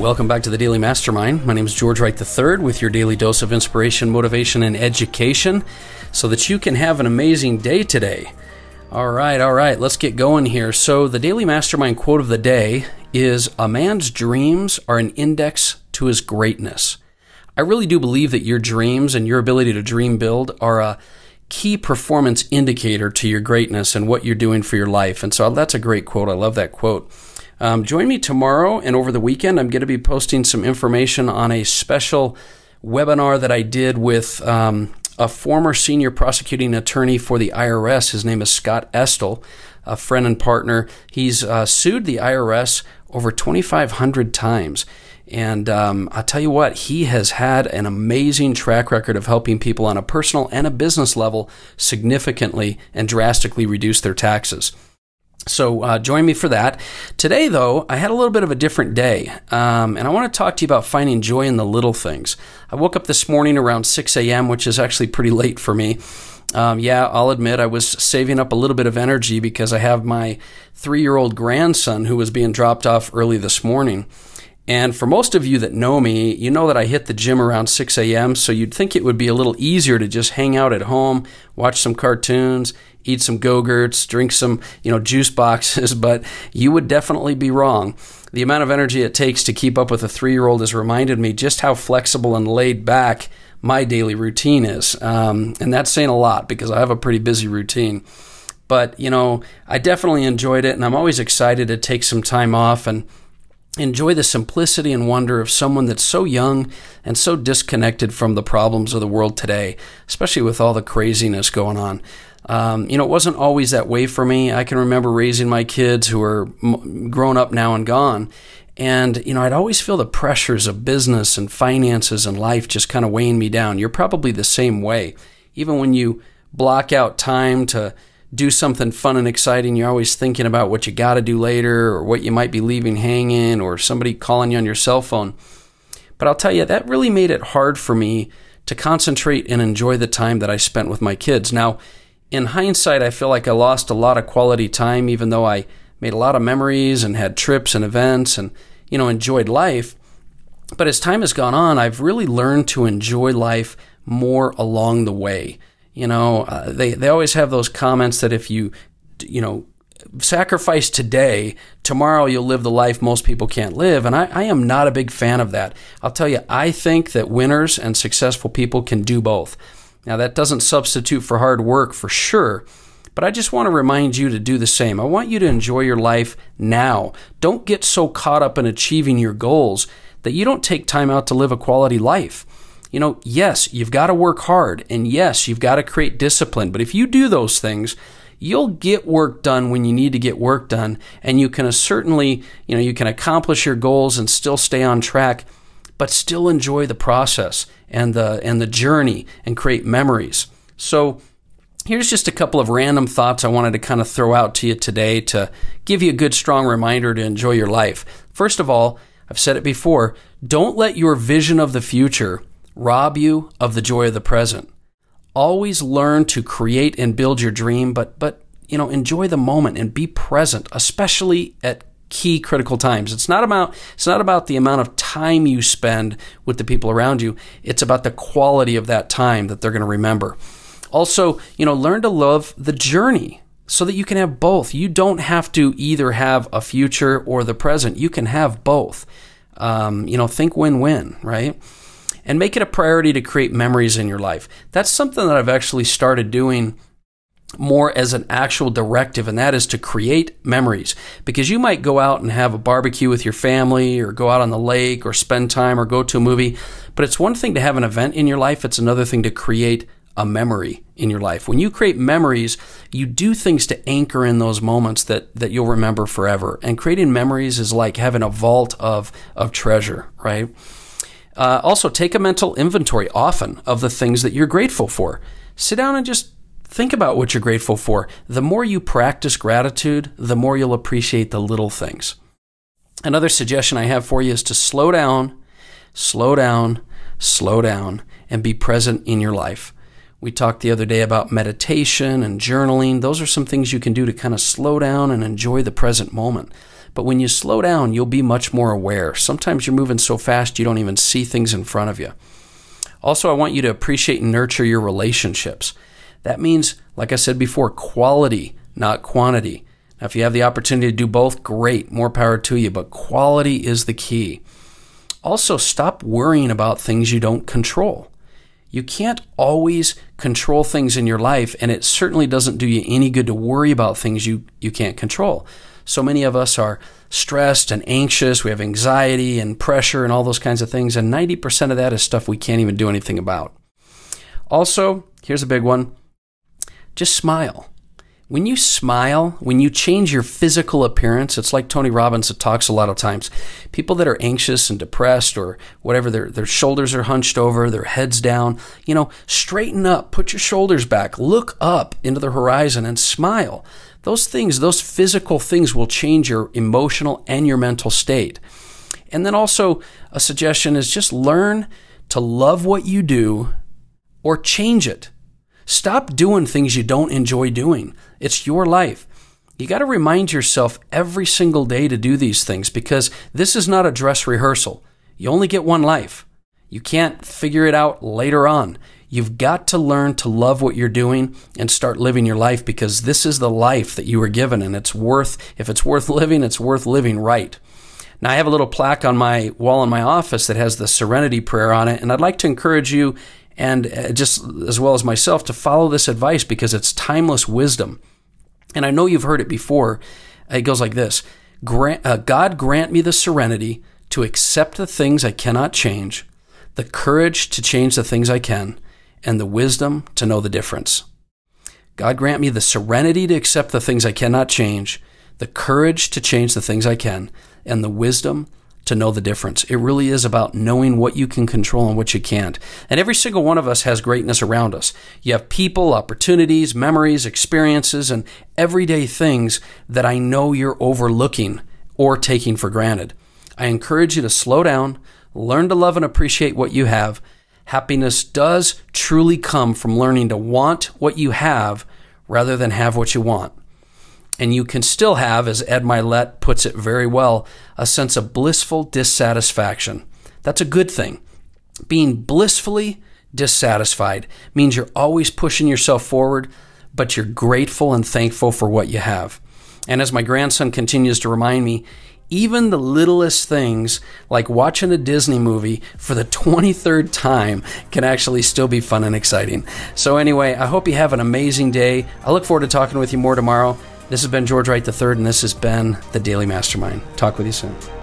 Welcome back to the Daily Mastermind. My name is George Wright III with your daily dose of inspiration, motivation, and education so that you can have an amazing day today. All right, let's get going here. So the Daily Mastermind quote of the day is, "A man's dreams are an index to his greatness." I really do believe that your dreams and your ability to dream build are a key performance indicator to your greatness and what you're doing for your life. And so that's a great quote. I love that quote. Join me tomorrow and over the weekend. I'm going to be posting some information on a special webinar that I did with a former senior prosecuting attorney for the IRS. His name is Scott Estel, a friend and partner. He's sued the IRS over 2,500 times. And I'll tell you what, he has had an amazing track record of helping people on a personal and a business level significantly and drastically reduce their taxes. So join me for that. Today, though, I had a little bit of a different day, and I want to talk to you about finding joy in the little things. I woke up this morning around 6 a.m., which is actually pretty late for me. Yeah, I'll admit I was saving up a little bit of energy because I have my 3-year-old grandson who was being dropped off early this morning. And for most of you that know me, you know that I hit the gym around 6 a.m., so you'd think it would be a little easier to just hang out at home, watch some cartoons, eat some gogurts, drink some, juice boxes, but you would definitely be wrong. The amount of energy it takes to keep up with a 3-year-old has reminded me just how flexible and laid back my daily routine is. And that's saying a lot because I have a pretty busy routine. But, I definitely enjoyed it, and I'm always excited to take some time off and enjoy the simplicity and wonder of someone that's so young and so disconnected from the problems of the world today, especially with all the craziness going on. It wasn't always that way for me. I can remember raising my kids who are grown up now and gone. And, I'd always feel the pressures of business and finances and life just kind of weighing me down. You're probably the same way. Even when you block out time to do something fun and exciting, you're always thinking about what you got to do later or what you might be leaving hanging or somebody calling you on your cell phone. But I'll tell you, that really made it hard for me to concentrate and enjoy the time that I spent with my kids. Now, in hindsight, I feel like I lost a lot of quality time, even though I made a lot of memories and had trips and events and, enjoyed life. But as time has gone on, I've really learned to enjoy life more along the way. They always have those comments that if you sacrifice today, tomorrow you'll live the life most people can't live. And I am not a big fan of that. I'll tell you, I think that winners and successful people can do both. Now, that doesn't substitute for hard work for sure, but I just want to remind you to do the same. I want you to enjoy your life now. Don't get so caught up in achieving your goals that you don't take time out to live a quality life. Yes, you've got to work hard, and yes, you've got to create discipline, but if you do those things, you'll get work done when you need to get work done, and you can certainly, you can accomplish your goals and still stay on track, but still enjoy the process and the journey and create memories. So here's just a couple of random thoughts I wanted to kind of throw out to you today to give you a good, strong reminder to enjoy your life. First of all, I've said it before, don't let your vision of the future rob you of the joy of the present. Always learn to create and build your dream, but enjoy the moment and be present, especially at key critical times. It's not about the amount of time you spend with the people around you. It's about the quality of that time that they're going to remember. Also, learn to love the journey so that you can have both. You don't have to either have a future or the present. You can have both. Think win-win, right? And make it a priority to create memories in your life. That's something that I've actually started doing more as an actual directive, and that is to create memories. Because you might go out and have a barbecue with your family or go out on the lake or spend time or go to a movie, but it's one thing to have an event in your life, it's another thing to create a memory in your life. When you create memories, you do things to anchor in those moments that you'll remember forever. And creating memories is like having a vault of treasure, right? Also, take a mental inventory often of the things that you're grateful for. Sit down and just think about what you're grateful for. The more you practice gratitude, the more you'll appreciate the little things. Another suggestion I have for you is to slow down, and be present in your life. We talked the other day about meditation and journaling. Those are some things you can do to kind of slow down and enjoy the present moment. But when you slow down, you'll be much more aware. Sometimes you're moving so fast you don't even see things in front of you. Also, I want you to appreciate and nurture your relationships. That means, like I said before, quality, not quantity. Now, if you have the opportunity to do both, great, more power to you, but quality is the key. Also, stop worrying about things you don't control. You can't always control things in your life, and it certainly doesn't do you any good to worry about things you can't control. So many of us are stressed and anxious, we have anxiety and pressure and all those kinds of things, and 90% of that is stuff we can't even do anything about. Also, here's a big one, just smile. When you smile, when you change your physical appearance, it's like Tony Robbins talks a lot of times. People that are anxious and depressed or whatever, their shoulders are hunched over, their head's down, straighten up, put your shoulders back, look up into the horizon and smile. Those things, those physical things will change your emotional and your mental state. And then also a suggestion is just learn to love what you do or change it. Stop doing things you don't enjoy doing. It's your life. You got to remind yourself every single day to do these things because this is not a dress rehearsal. You only get one life. You can't figure it out later on. You've got to learn to love what you're doing and start living your life because this is the life that you were given and if it's worth living, it's worth living right. Now, I have a little plaque on my wall in my office that has the Serenity Prayer on it, and I'd like to encourage you and just as well as myself to follow this advice because it's timeless wisdom. And I know you've heard it before. It goes like this. God grant me the serenity to accept the things I cannot change, the courage to change the things I can, and the wisdom to know the difference. God grant me the serenity to accept the things I cannot change, the courage to change the things I can, and the wisdom to know the difference. It really is about knowing what you can control and what you can't. And every single one of us has greatness around us. You have people, opportunities, memories, experiences, and everyday things that I know you're overlooking or taking for granted. I encourage you to slow down, learn to love and appreciate what you have. Happiness does truly come from learning to want what you have rather than have what you want. And you can still have, as Ed Milet puts it very well, a sense of blissful dissatisfaction. That's a good thing. Being blissfully dissatisfied means you're always pushing yourself forward, but you're grateful and thankful for what you have. And as my grandson continues to remind me, even the littlest things like watching a Disney movie for the 23rd time can actually still be fun and exciting. So anyway, I hope you have an amazing day. I look forward to talking with you more tomorrow. This has been George Wright III, and this has been the Daily Mastermind. Talk with you soon.